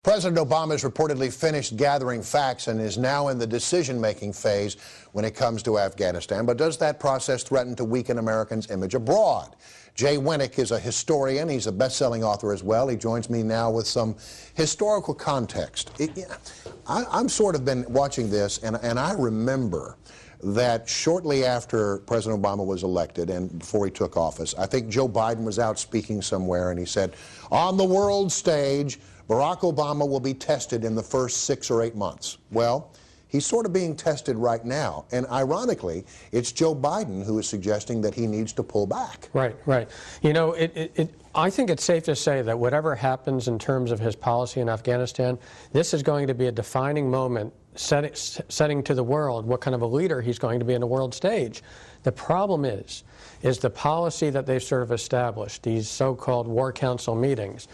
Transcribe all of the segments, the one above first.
President Obama has reportedly finished gathering facts and is now in the decision-making phase when it comes to Afghanistan. But does that process threaten to weaken Americans' image abroad? Jay Winik is a historian. He's a best-selling author as well. He joins me now with some historical context. I'm sort of been watching this, and I remember that shortly after President Obama was elected and before he took office, I think Joe Biden was out speaking somewhere, and he said, on the world stage, Barack Obama will be tested in the first 6 or 8 months. Well, he's sort of being tested right now, and ironically, it's Joe Biden who is suggesting that he needs to pull back. Right, right. You know, I think it's safe to say that whatever happens in terms of his policy in Afghanistan, this is going to be a defining moment setting to the world what kind of a leader he's going to be in the world stage. The problem is the policy that they've sort of established, these so-called War Council meetings,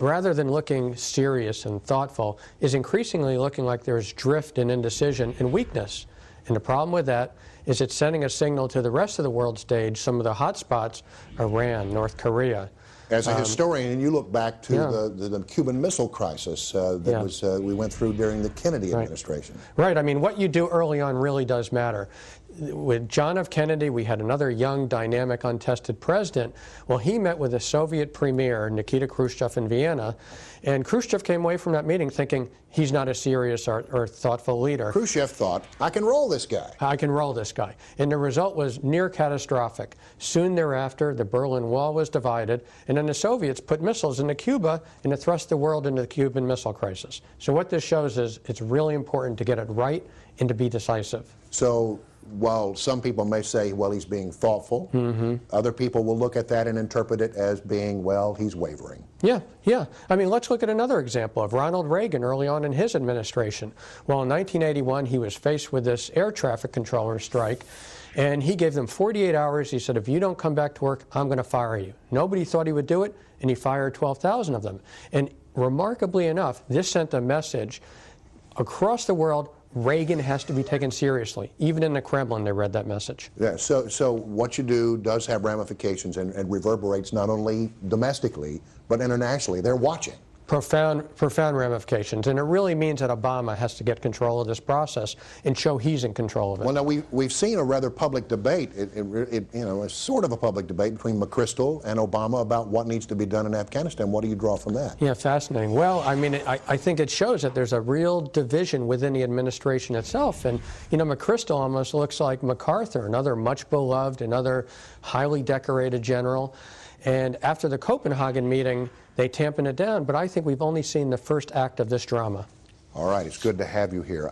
rather than looking serious and thoughtful, is increasingly looking like there's drift and indecision and weakness. And the problem with that is it's sending a signal to the rest of the world stage, some of the hot spots, Iran, North Korea. As a historian, and you look back to the Cuban Missile Crisis that we went through during the Kennedy administration. Right. I mean, what you do early on really does matter. With John F. Kennedy, we had another young, dynamic, untested president. Well, he met with the Soviet premier, Nikita Khrushchev, in Vienna, and Khrushchev came away from that meeting thinking he's not a serious or thoughtful leader. Khrushchev thought, I can roll this guy. I can roll this guy. And the result was near catastrophic. Soon thereafter, the Berlin Wall was divided, and then the Soviets put missiles into Cuba and it thrust the world into the Cuban Missile Crisis. So what this shows is it's really important to get it right and to be decisive. So while some people may say, well, he's being thoughtful, other people will look at that and interpret it as being, well, he's wavering. Yeah, yeah. I mean, let's look at another example of Ronald Reagan early on in his administration. Well, in 1981, he was faced with this air traffic controller strike, and he gave them 48 hours. He said, if you don't come back to work, I'm going to fire you. Nobody thought he would do it, and he fired 12,000 of them. And remarkably enough, this sent a message across the world: Reagan has to be taken seriously. Even in the Kremlin, they read that message. Yeah, so what you do does have ramifications and reverberates not only domestically, but internationally. They're watching. Profound ramifications. And it really means that Obama has to get control of this process and show he's in control of it. Well, now, we've seen a rather public debate, a sort of a public debate between McChrystal and Obama about what needs to be done in Afghanistan. What do you draw from that? Yeah, fascinating. Well, I mean, I think it shows that there's a real division within the administration itself. And, you know, McChrystal almost looks like MacArthur, another much beloved, another highly decorated general. And after the Copenhagen meeting, they tampen it down, but I think we've only seen the first act of this drama. All right, it's good to have you here.